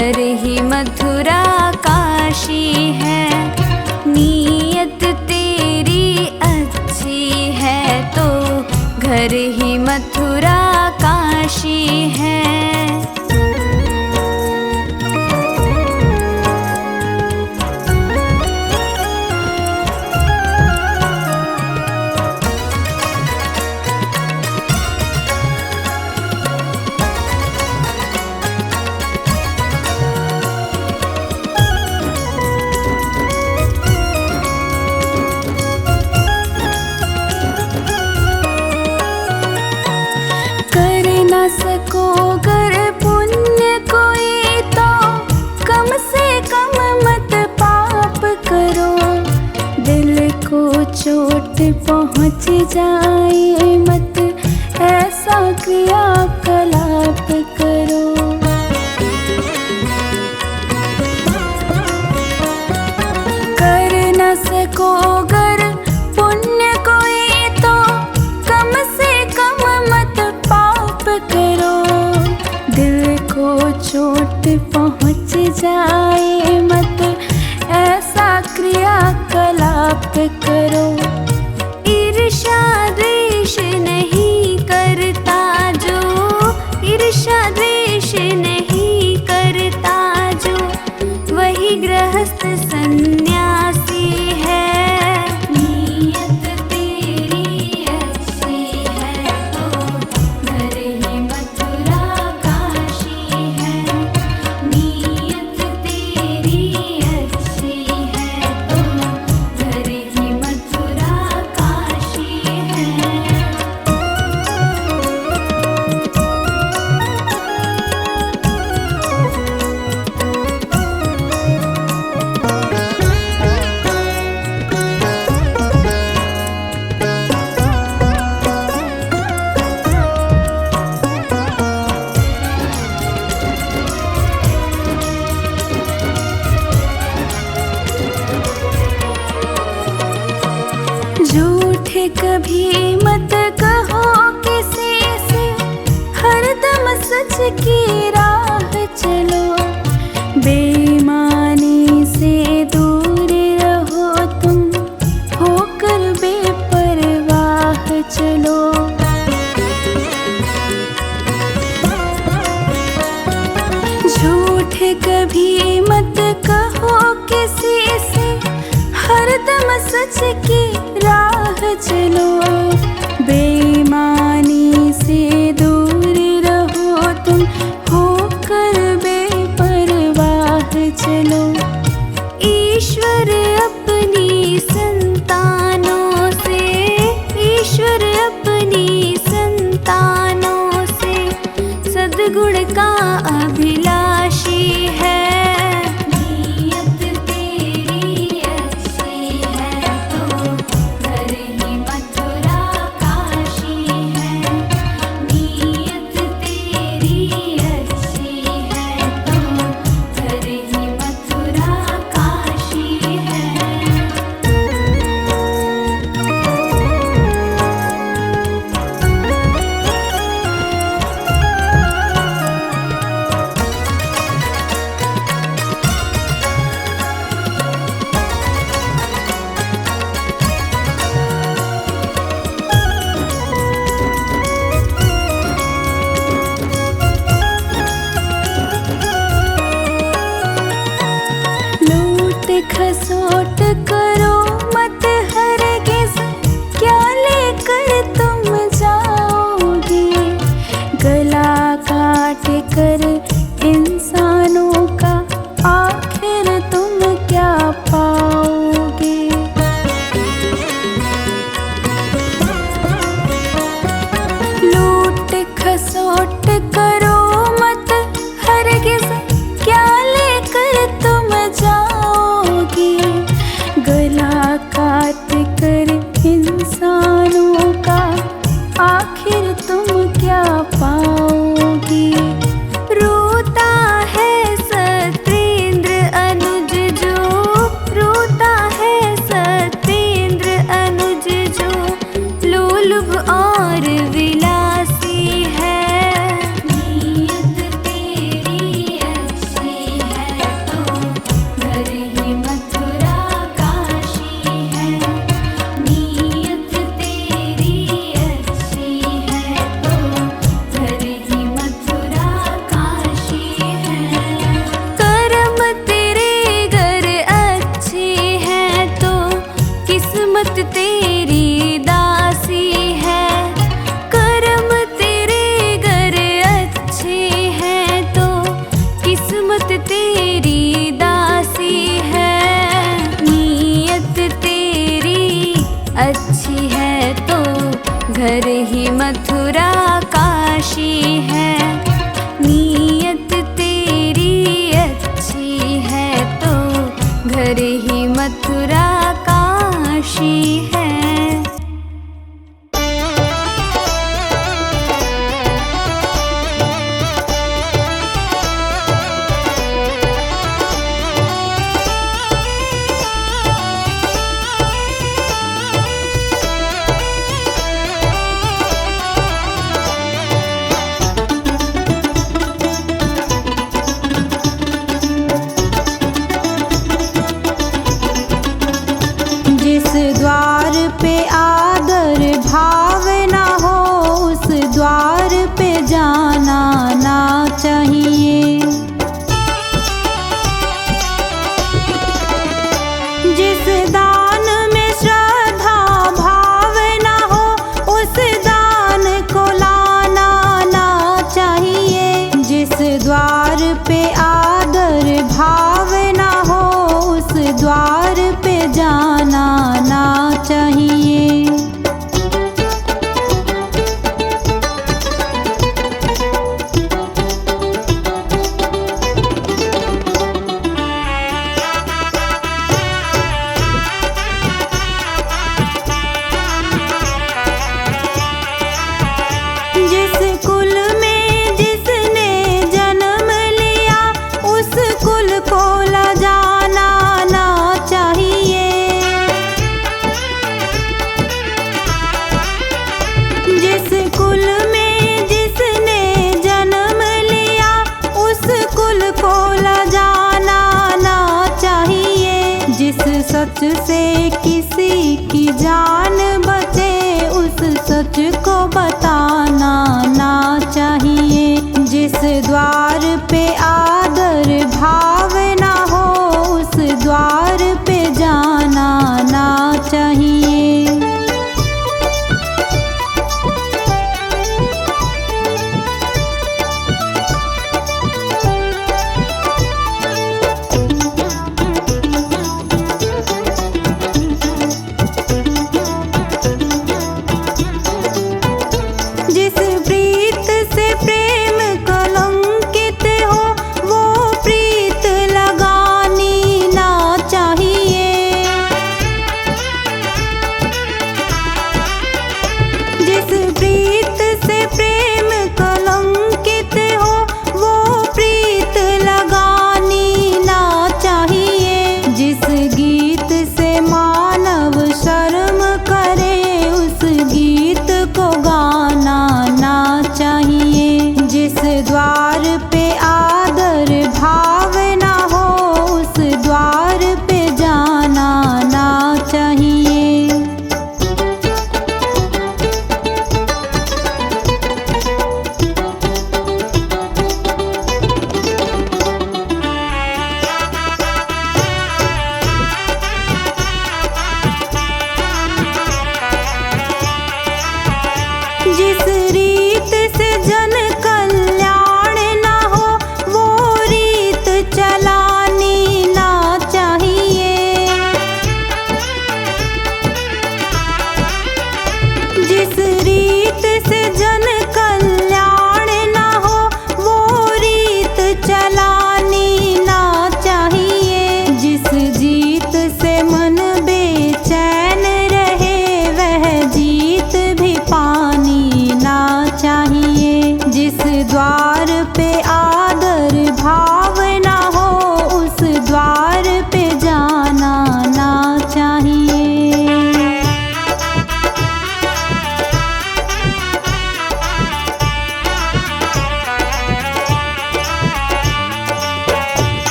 घर ही मथुरा काशी है। नीयत तेरी अच्छी है तो घर ही मथुरा काशी है। सको कर पुण्य कोई तो कम से कम मत पाप करो। दिल को चोट पहुँच जाए मत ऐसा क्रियाकलाप करो। कर न सको गर पुण्य कोई तो कम से कम मत पाप करो। दिल को चोट पहुँच जाए मत ऐसा क्रियाकलाप करो। ईर्ष्या द्वेष नहीं करता जो, ईर्ष्या द्वेष नहीं करता जो, वही गृहस्थ सन्यासी है। नीयत तेरी अच्छी है तो घर ही मथुरा काशी है। नीयत तेरी अच्छी है तो घर ही मथुरा काशी है। झूठ कभी मत कहो किसी से, हरदम सच की राह चलो। बेईमानी से दूर रहो तुम, होकर बेपरवाह चलो। झूठ कभी मत कहो किसी से, हरदम सच की राह चलो। बेईमानी से दूर रहो तुम, होकर बेपरवाह चलो। ईश्वर अपनी संतानों से, ईश्वर अपनी संतानों से सद्गुण का अभिलाषी है। नीयत तेरी अच्छी है तो घर ही मथुरा काशी है। नीयत तेरी अच्छी है तो घर ही मथुरा काशी है। खसोट करो मत हरगिज़, क्या लेकर तुम जाओगे। गला काट कर इंसानों का आखिर तुम क्या पाओगे। लूट खसोट करो मत हरगिज़, क्या लेकर तुम जाओगे। गला काट कर इंसानों का आखिर तुम क्या पाओगे। रोता है सत्येंद्र अनुज जो, रोता है सत्येंद्र अनुज जो, लोलुभ और विलासी है। ही मथुरा काशी है। नीयत तेरी अच्छी है तो घर ही मथुरा काशी है। जिस द्वार पे आदर भाव ना हो उस द्वार पे जाना ना चाहिए। जिस दान में श्रद्धा भाव ना हो उस दान को लाना ना चाहिए। जिस द्वार पे आदर भाव ना हो उस द्वार पे जाना ना चाहिए। जिस कुल में जिसने जन्म लिया उस कुल को लजाना ना चाहिए। जिस कुल में जिसने जन्म लिया उस कुल को लजाना ना चाहिए। जिस सच से किसी की जान बचे उस सच को बताना ना चाहिए। जिस द्वार पे आदर भाव ना हो उस द्वार पे जाना ना चाहिए।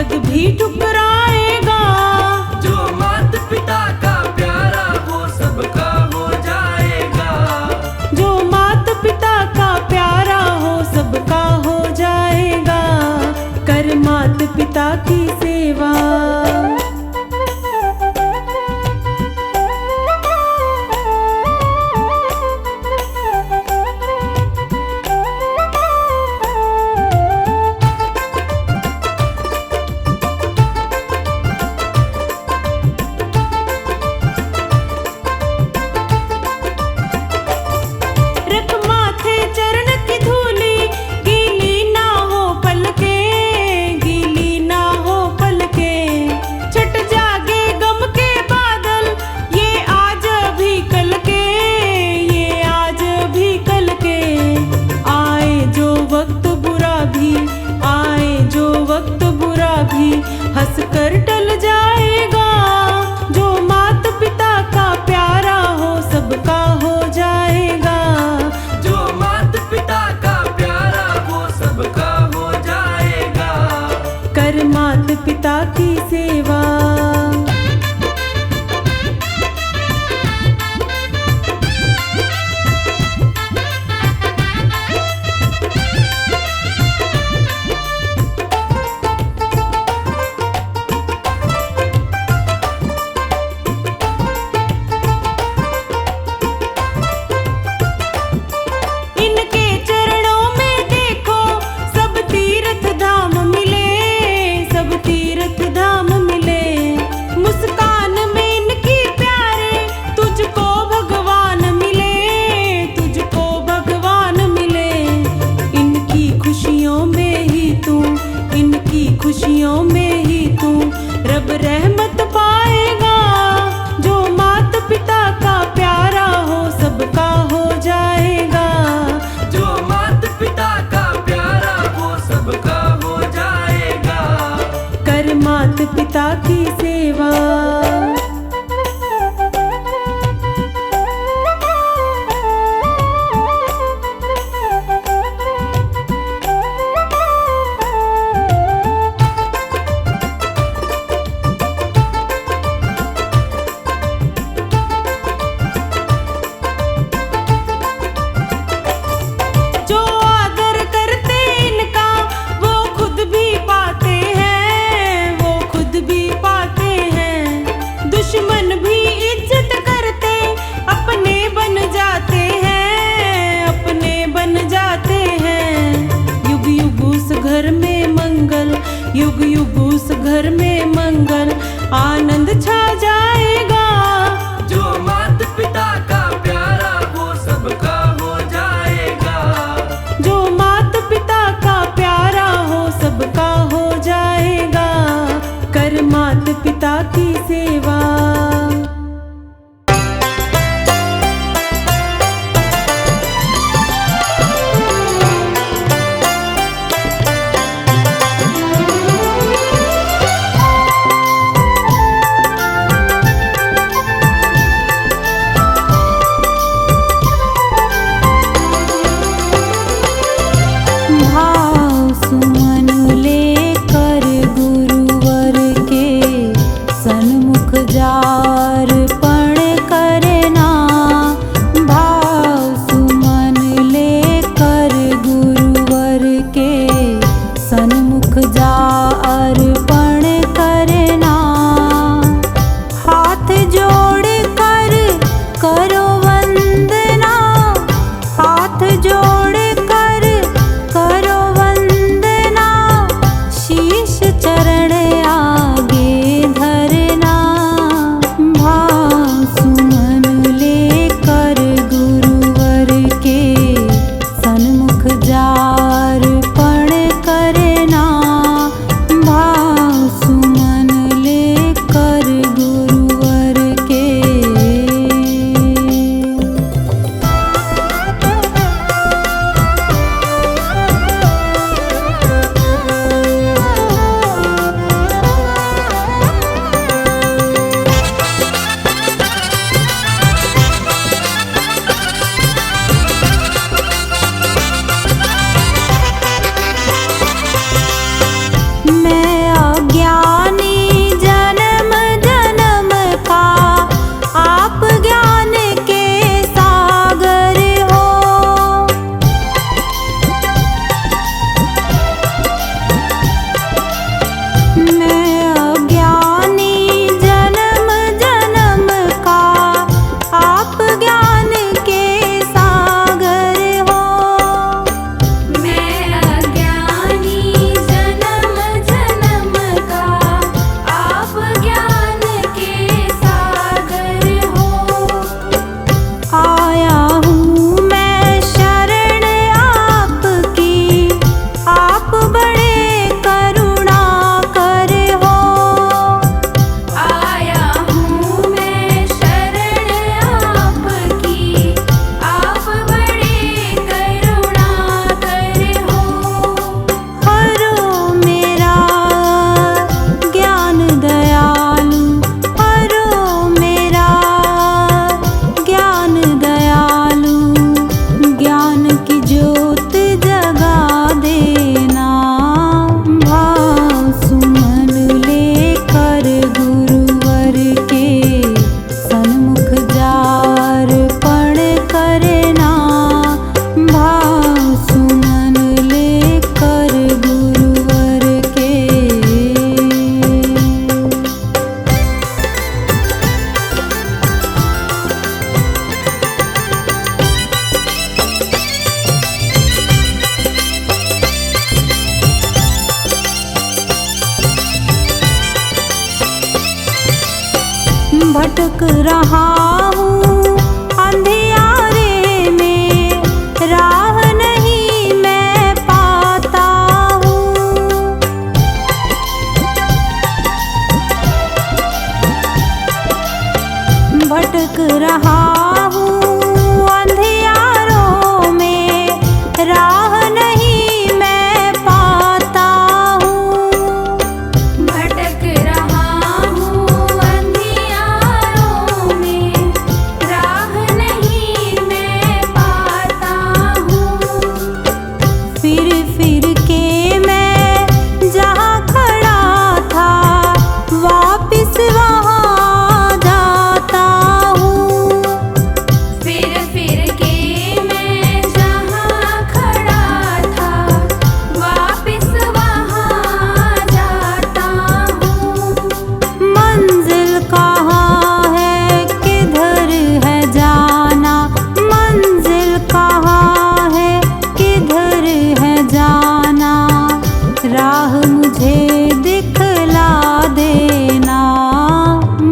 जग भी ठुकराएगा। जो माता पिता का प्यारा वो सबका हो जाएगा। जो माता पिता का प्यारा हो सबका हो जाएगा। कर माता पिता की सेवा। रख माथे चरण की धूली, गीली ना हो पलके, गीली ना हो पलके। छट जागे गम के बादल, ये आज भी कल के, ये आज भी कल के। आए जो वक्त बुरा भी, आए जो वक्त बुरा भी, हंस कर टल जाएगा। जो माता पिता का प्यारा हो सबका हो जाएगा। जो माता पिता का प्यारा वो सबका हो जाएगा। कर माता पिता की सेवा। इनके चरणों में देखो सब तीर्थ धाम मिले, सब तीर्थ धाम मिले। मुस्कान में इनकी प्यारे, तुझको भगवान मिले, तुझको भगवान मिले। इनकी खुशियों में ही तू, इनकी खुशियों में ही तू रब रहमत पाएगा। जो माता पिता का प्यारा हो सबका हो जाएगा। जो माता पिता का प्यारा वो सबका हो जाएगा। कर माता पिता की सेवा। जो आदर करते इनका वो खुद भी पाते हैं, वो खुद भी पाते हैं। दुश्मन भी इज्जत करते अपने बन जाते हैं, अपने बन जाते हैं। युग युग उस घर में मंगल, युग युग उस घर में मंगल, आनंद छा जाएगा। जो माता पिता का प्यारा वो सबका हो जाएगा। जो माता पिता का प्यारा हो सबका हो जाएगा। कर माता पिता की सेवा। भटक रहा हूँ अंधियारे में, राह नहीं मैं पाता हूँ। भटक रहा हूँ अंधियारों में, राह नहीं मैं पाता हूँ। भटक रहा हूँ अंधियारों में, राह नहीं मैं पाता हूँ। फिर फिर के मैं जहाँ खड़ा था, वापिस वहाँ जाता हूँ। फिर फिर के मैं जहाँ खड़ा था, वापिस वहाँ जाता हूँ। मंजिल कहाँ है, किधर है जाना, मंजिल कहाँ है, किधर है जाना। राह मुझे दिखला देना,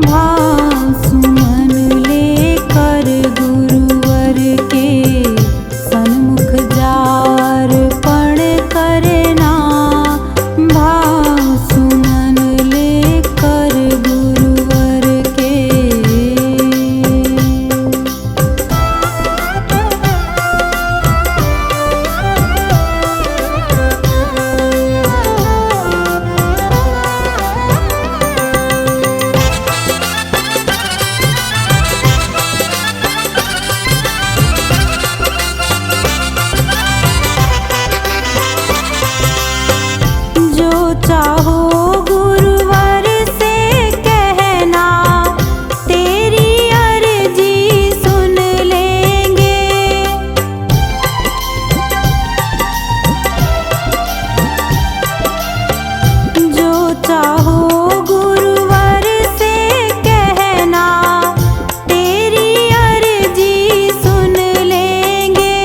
भासुमन लेकर गुरुवर के सन्मुख जार पण करना। भासुमन लेकर गुरुवर के। जो चाहो गुरुवर से कहना, तेरी अर्जी सुन लेंगे। जो चाहो गुरुवर से कहना, तेरी अर्जी सुन लेंगे।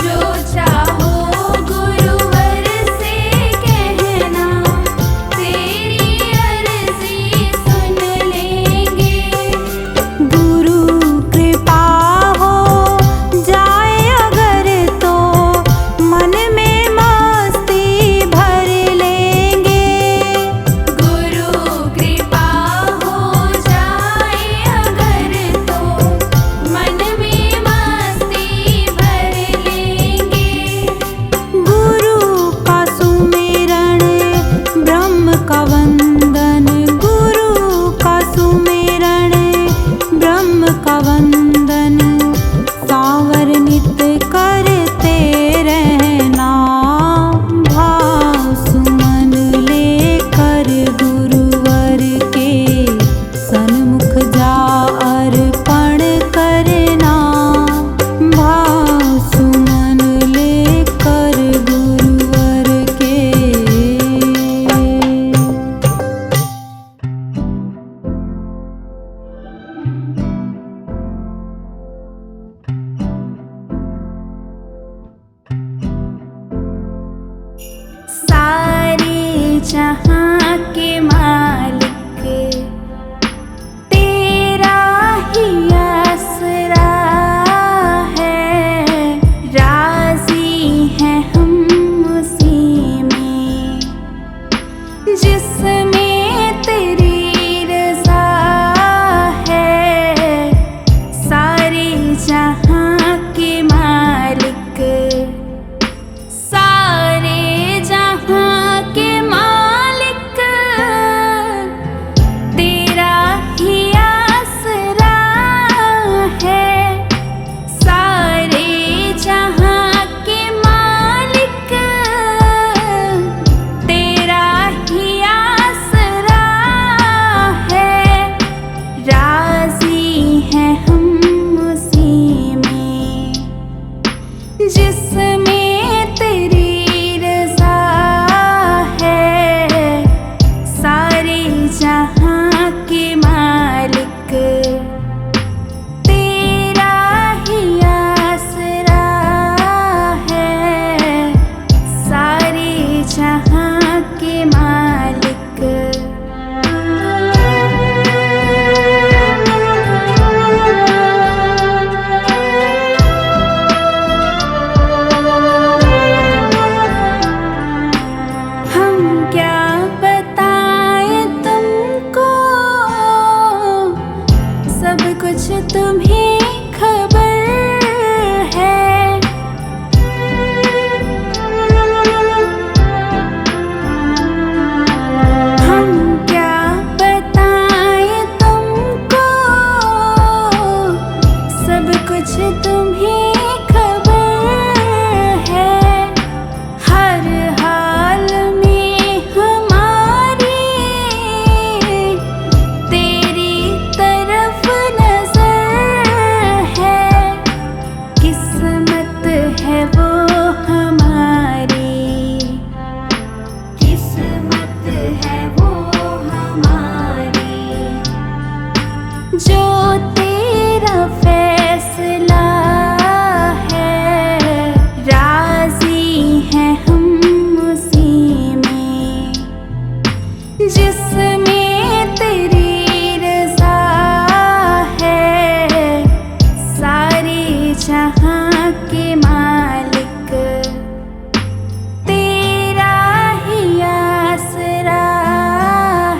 जो चाहो गुरुवर से कहना, तेरी अर्जी सुन लेंगे। गुरु कृपा हो जाए अगर तो, मन में मस्ती भर लेंगे। गुरु कृपा हो जाए अगर तो, मन में मस्ती भर लेंगे। गुरु का सुमिरन ब्रह्म का वंदन, गुरु का सुमिरन ब्रह्म का वंदन। सांवर नित करते रहना, भासुमन लेकर गुरुवर के सन्मुख जा अर्पण करना। भासुमन लेकर गुरुवर के। सारे जहाँ के मालिक, तेरा ही आसरा है। राजी हैं हम उसी में, जिसमें तेरी रज़ा है। सारे जहाँ के मालिक, सारे जहाँ के मालिक, जो तेरा फैसला है, राजी हैं हम उसी में, जिसमें तेरी रज़ा है। सारे जहां के मालिक तेरा ही आसरा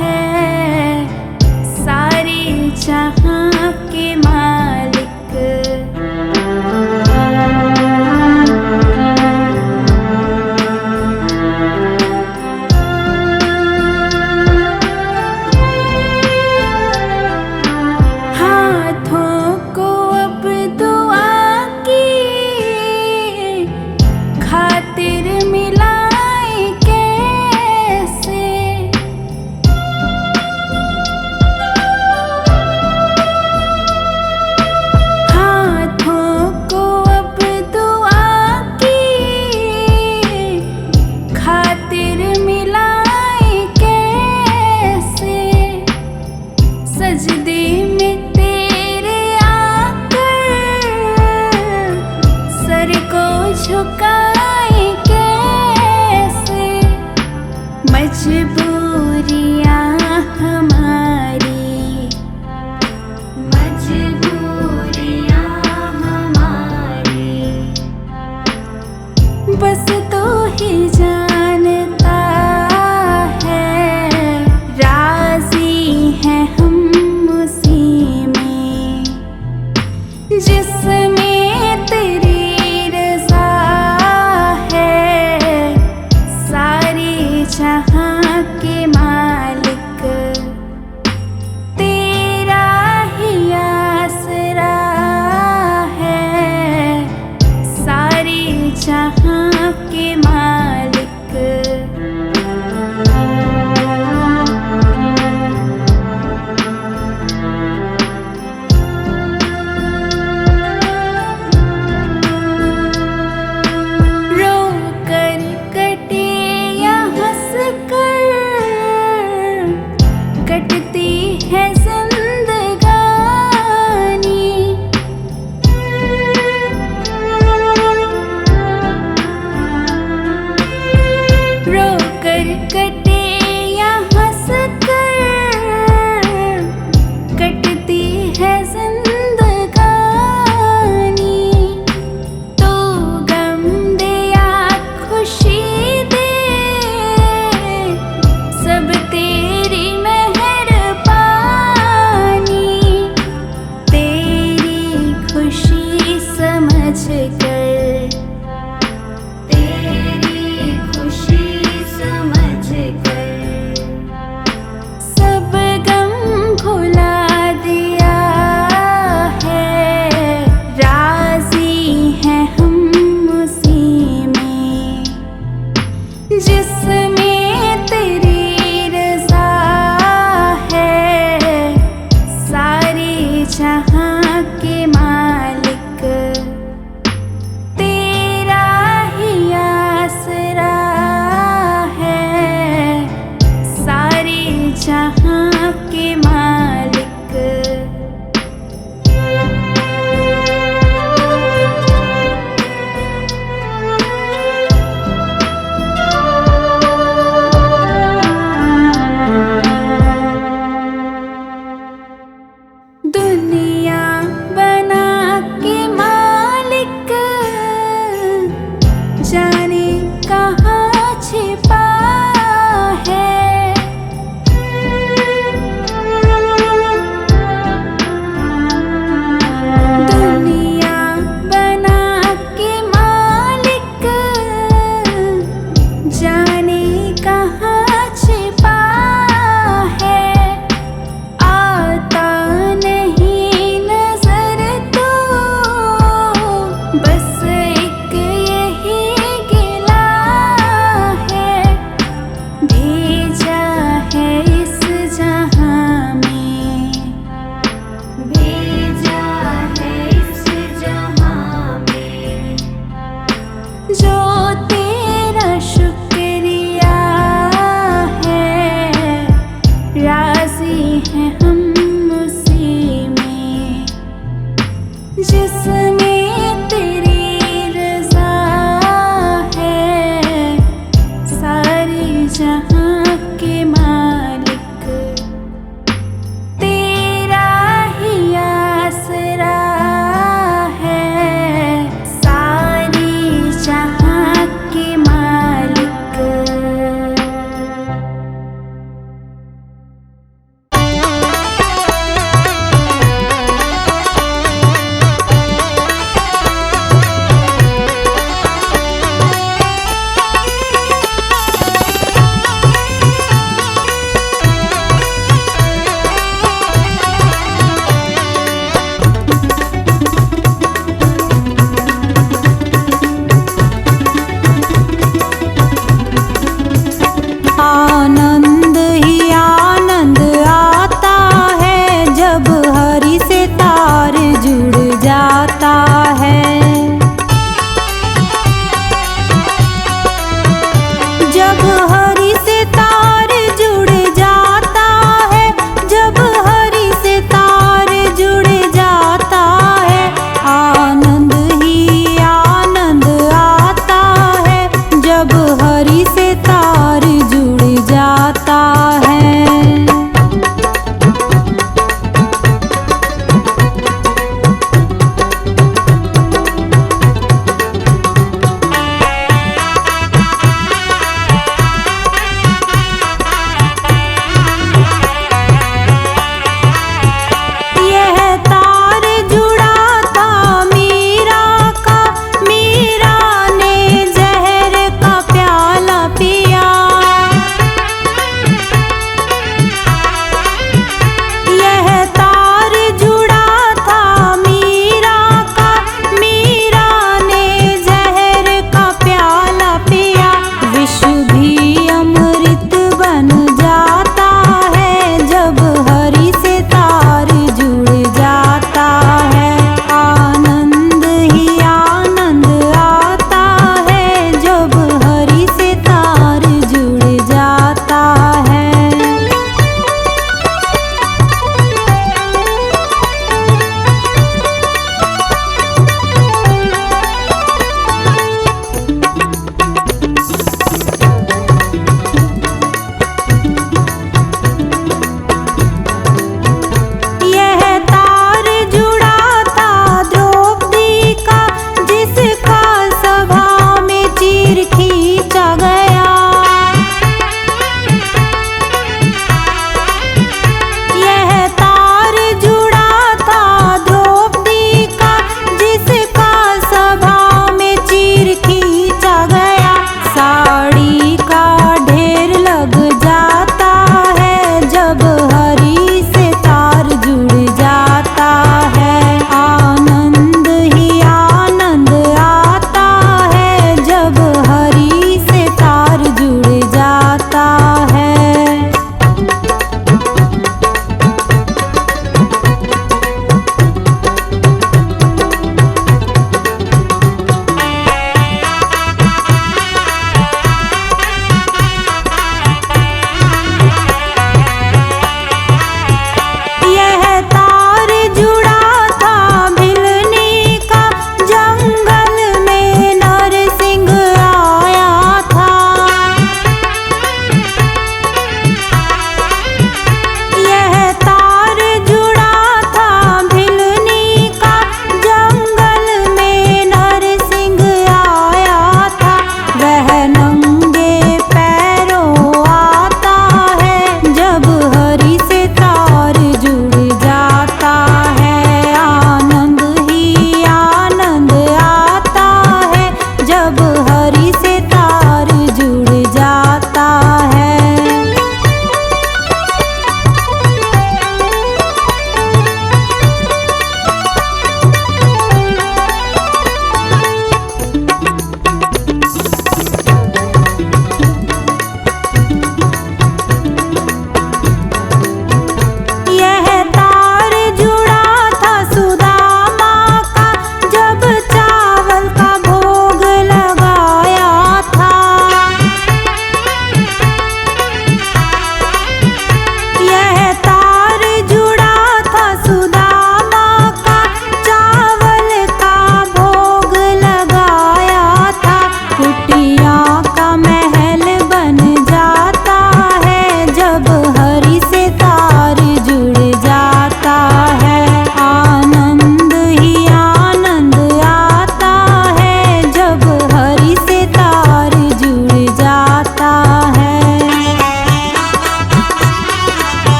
है। सारे जहां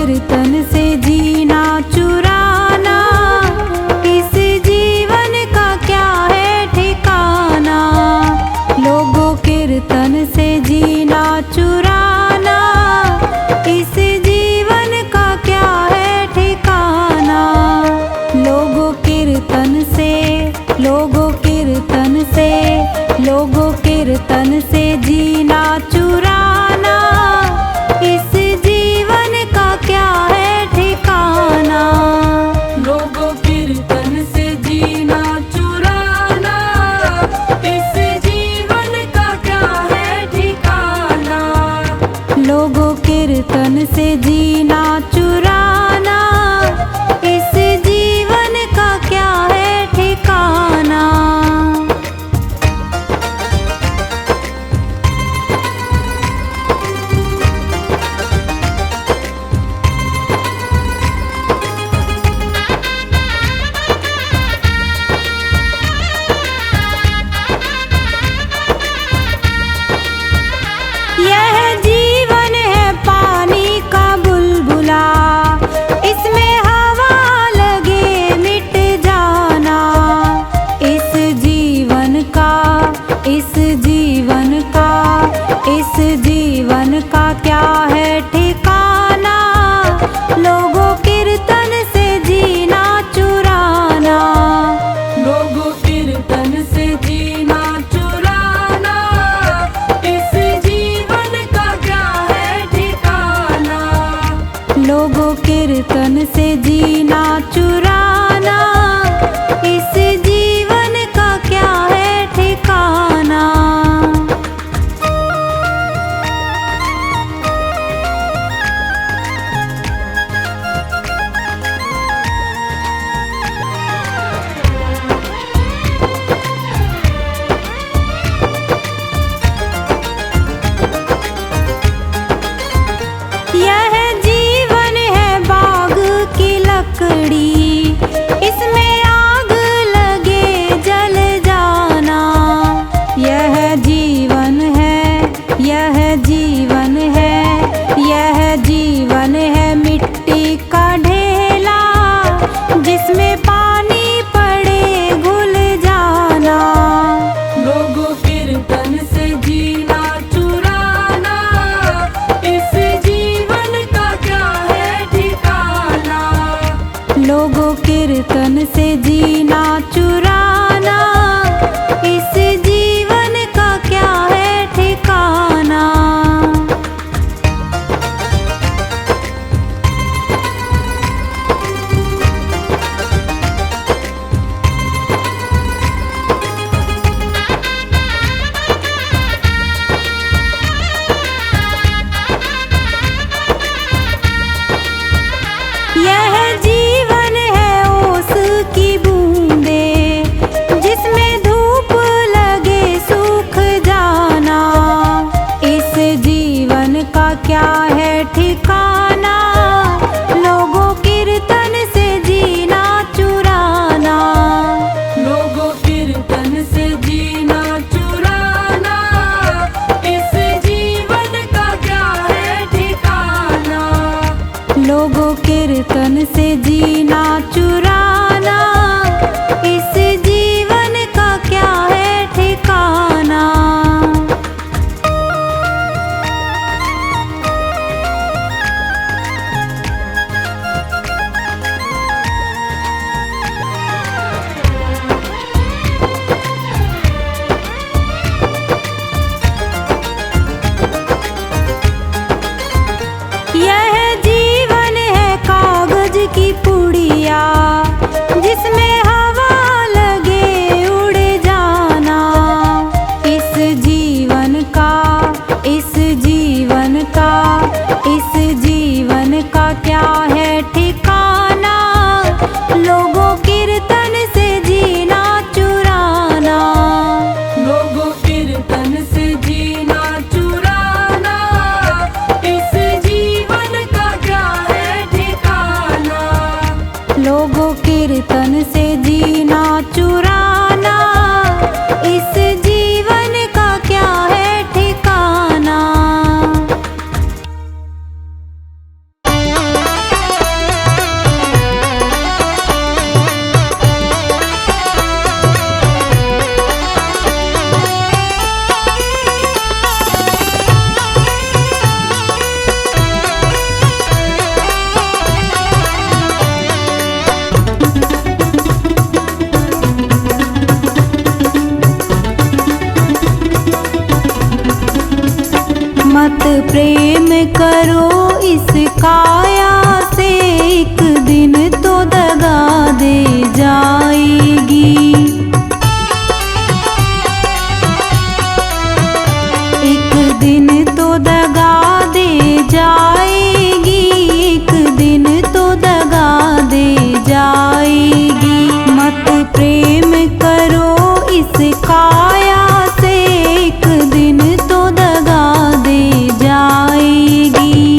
कीर्तन से जीना चुराना, इस जीवन का क्या है ठिकाना। लोगों कीर्तन से जीना चुराना, इस जीवन का क्या है ठिकाना। लोगों कीर्तन से, लोगों कीर्तन से, लोगों कीर्तन से जीना चुराना, इस जीवन का क्या है ठिकाना। लोगों कीर्तन से जीना चुराना, इस जीवन का क्या है ठिकाना। लोगों कीर्तन से जीना चुराना, इस जीवन का क्या है ठिकाना। यह जीवन है पानी का बुलबुला, इसमें हवा लगे मिट जाना। इस जीवन का, इस जीवन का, इस जीवन का क्या है ठिकाना। लोगों कीर्तन से जीना चुराना, लोगों कीर्तन से जीना चुराना, इस जीवन का क्या है ठिकाना। लोगों कीर्तन से जीना चुराना, इस जीवन का क्या है ठिकाना। यह जीवन है बाग की लकड़ी, इसमें आग लगे जल जाना। यह जीवन है, यह जीवन है, यह जीवन है मिट्टी का ढेला, जिसमें पानी पड़े घुल जाना। लोगों कीर्तन से जीना चुराना, इस जीवन का क्या है ठिकाना। लोगों कीर्तन से जीना चुराना, इस जीवन का क्या है ठिकाना। यह जीवन है ओस की बूंदे, जिसमें धूप लगे सूख जाना। इस जीवन का क्या है ठिकाना। लोगों कीर्तन से जीना चुराना, लोगों कीर्तन से जीना चुराना, इस जीवन का क्या है ठिकाना। लोगों कीर्तन से जीना चुराना, इस जीवन का क्या है ठिकाना। यह जीवन है कागज की पुड़िया, प्रेम करो इस काया से, एक दिन तो दगा दे जाएगी। एक दिन तो दगा दे जाएगी, एक दिन तो दगा दे जाएगी। मत प्रेम करो इस काया से, एक दिन तो दगा दे जाएगी।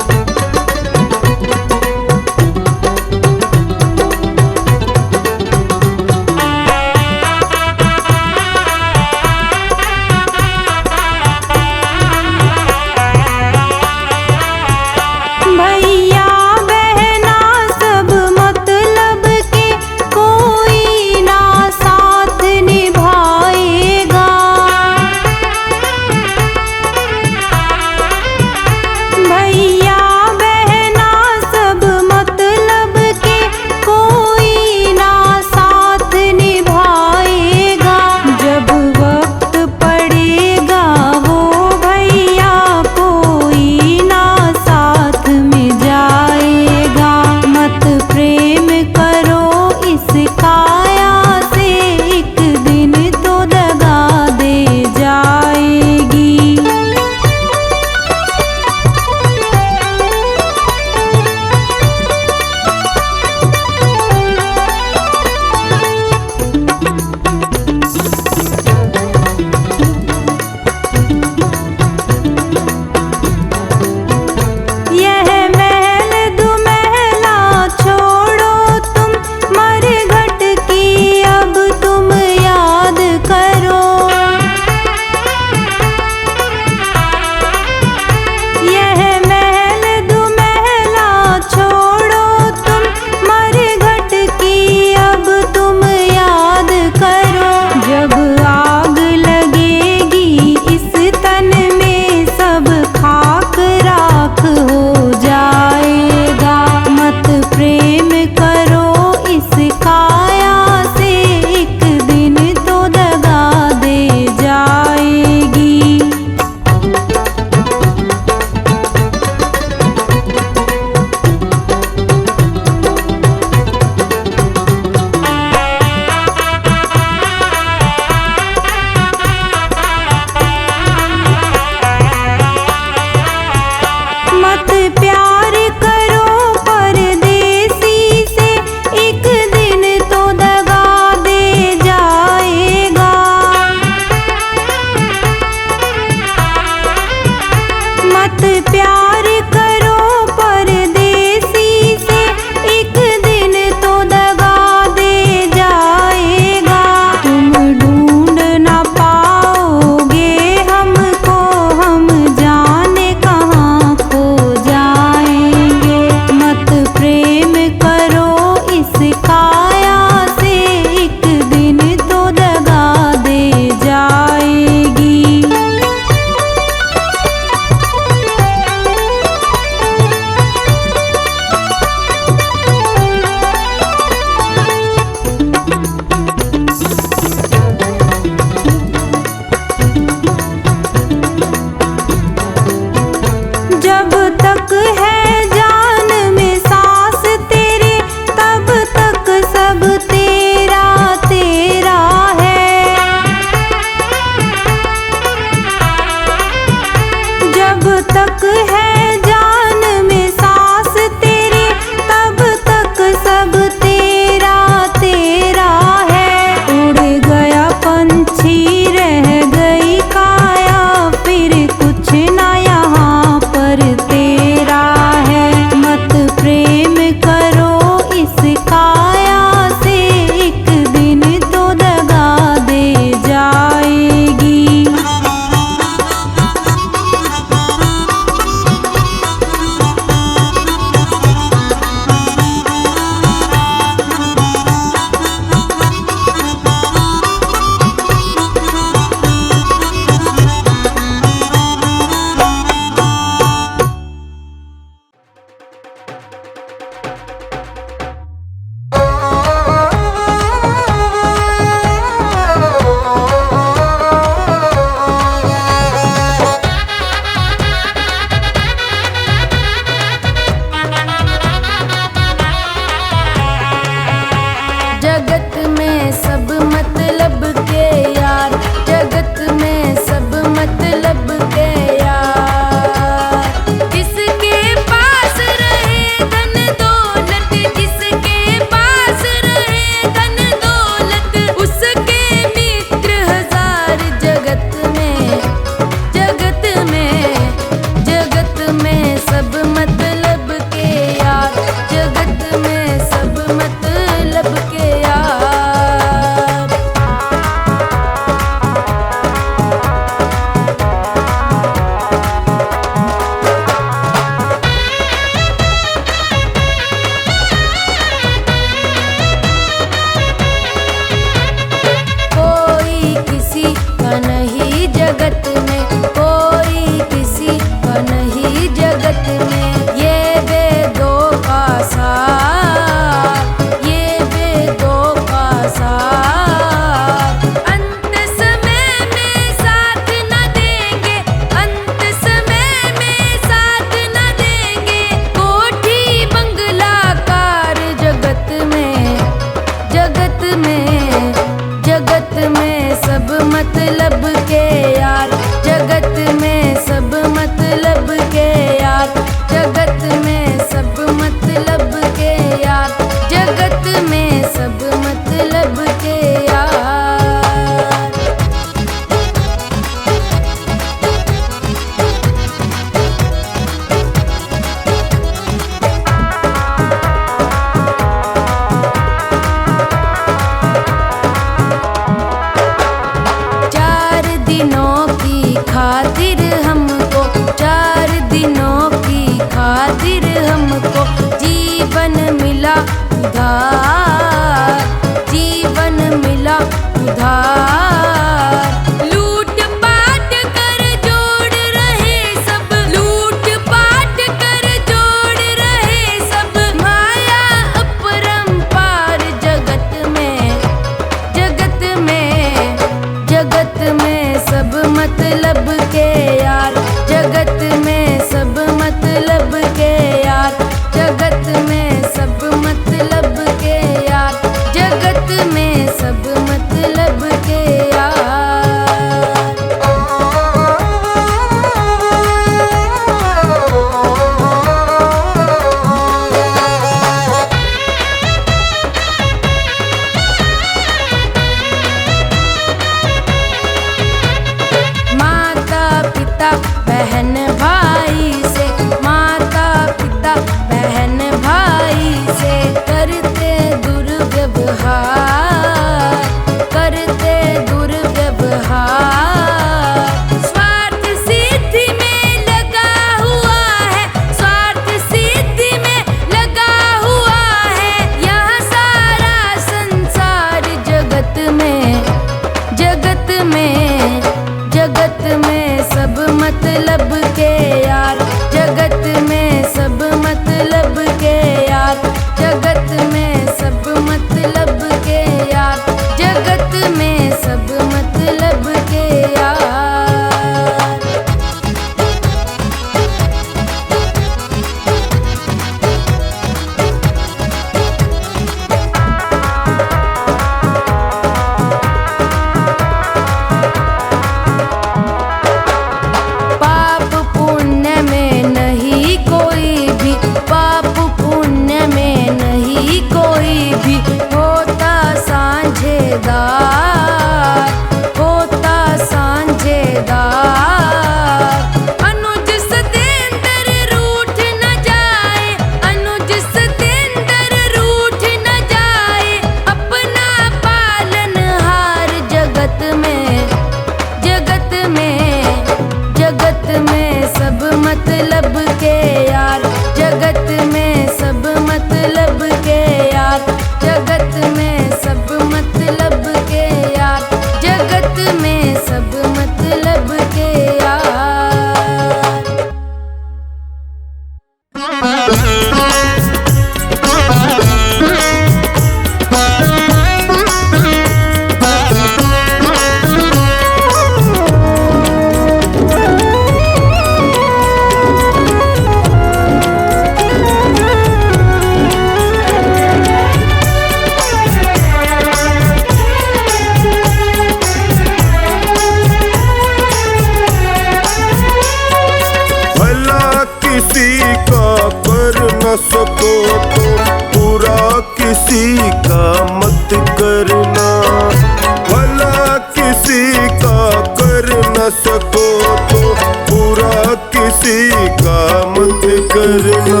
करना।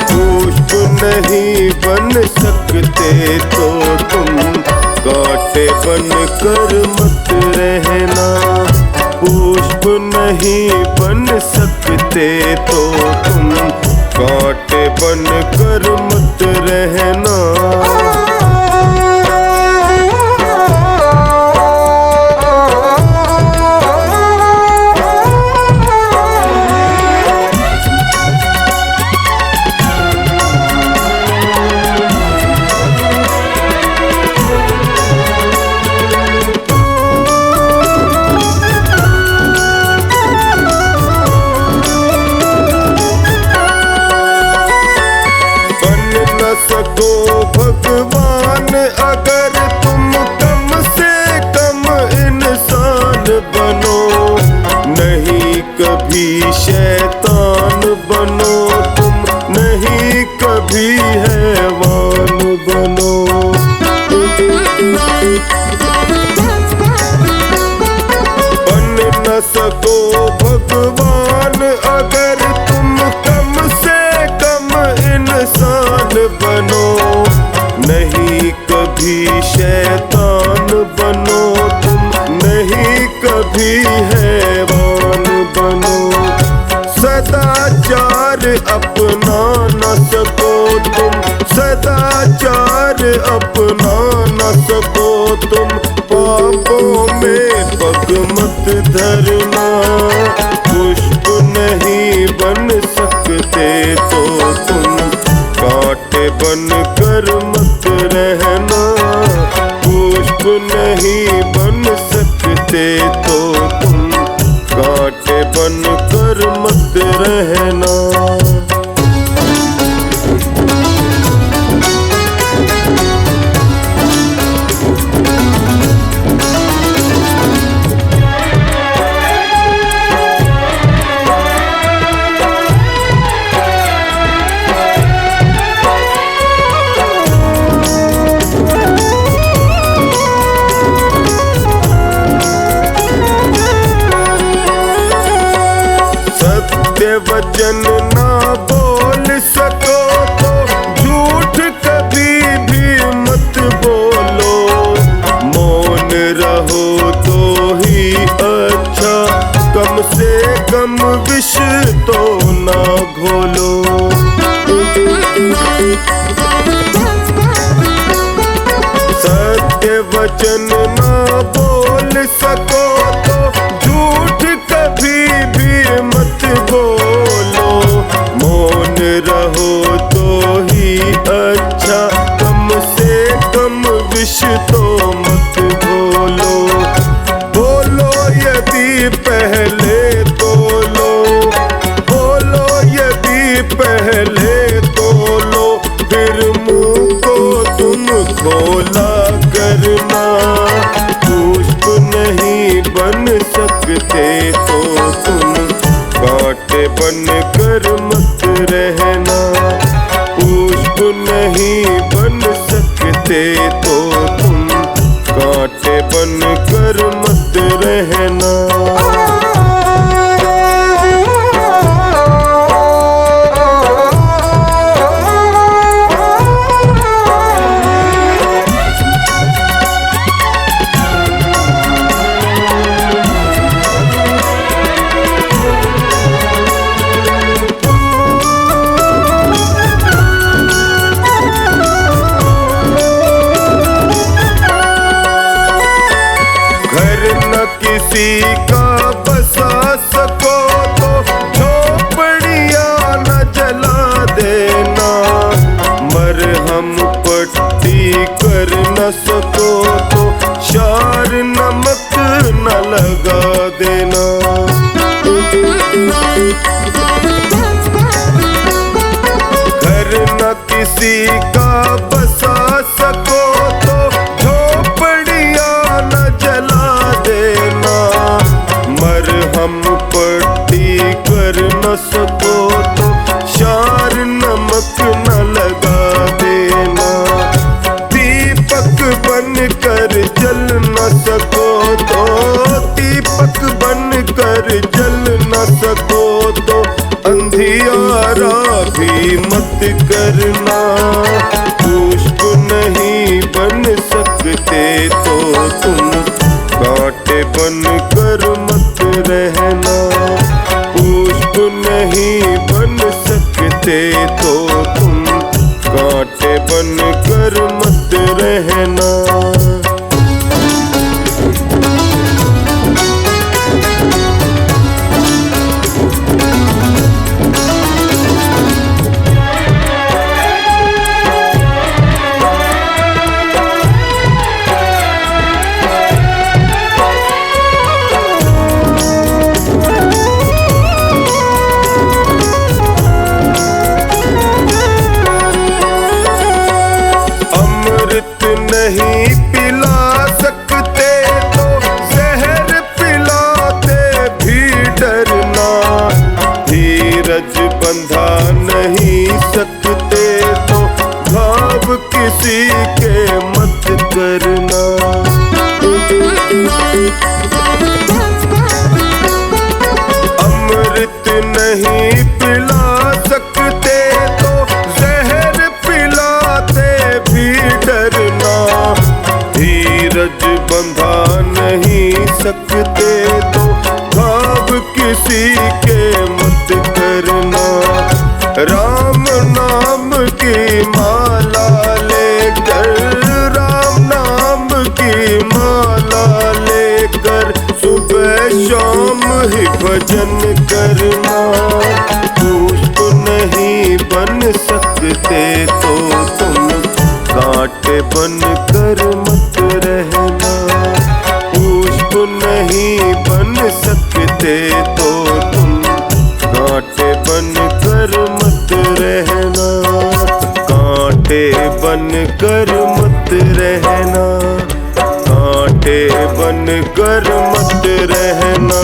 पुष्प नहीं बन सकते तो तुम कांटे बन कर मत रहना। पुष्प नहीं बन सकते तो तुम कांटे बन कर मत रहना। सको भगवान अगर तुम कम से कम इंसान बनो। नहीं कभी शैतान बनो तुम, नहीं कभी हैवान बनो। बन न सको भगवान अगर तुम कम से कम इंसान बनो। नहीं कभी शैतान बनो तुम, नहीं कभी हैवान बनो। सदाचार अपना न सको तुम, सदाचार अपना न सको तुम। पापों में पग मत धरना। पुष्प नहीं बन सकते तो तुम कांटे बन कर मत रहना। पुष्प नहीं बन सकते तो तुम कांटे बन कर मत रहना। वचन ना बोल सको तो झूठ कभी भी मत बोलो। मौन रहो तो ही अच्छा, कम से कम विष तो ना घोलो। सत्य वचन ना बोल सको तो झूठ कभी भी मत बोलो। मौन रहो तो ही अच्छा, कम से कम विष तो मत बोलो। बोलो यदि पहले तोलो, बोलो यदि पहले तोलो। फिर मुंह को तुम खोला करना। पुष्प नहीं बन सकते तो तुम कांटे बन कर मत रहना। पुष्प नहीं बन सकते तो तुम कांटे बन कर मत रहना। किसी का बसा सको तो झोपड़ियाँ न जला देना। मरहम पट्टी कर न सको तो शार नमक न लगा देना। घर न किसी का बसा सको तो झोपड़ियाँ न जला देना। मरहम पट्टी कर न सको तो शार नमक न लगा देना। दीपक बन कर जल न सको तो, दीपक बन कर जल न सको तो अंधियार प्यारा भी मत करना। पुष्प नहीं बन सकते तो तुम कांटे बन कर मत रहना। पुष्प नहीं बन सकते तो तुम कांटे बन कर मत रहना। नहीं पिला सकते तो जहर पिलाते भी डरना। धीरज बंधा नहीं सकते तो घाव किसी के मत करना। अमृत नहीं पिला सकते तो जहर पिलाते भी डरना। धीरज बंधा नहीं सकते तो घाव किसी के मत करना। राम नाम की माला लेकर, राम नाम की माला लेकर सुबह शाम ही भजन करना। पुष्प नहीं बन सकते तो तुम कांटे बन कर मत रहना। पुष्प नहीं बन सकते तो तुम कांटे बन कर मत रहना। कांटे बन कर मत रहना। कांटे बन कर मत रहना।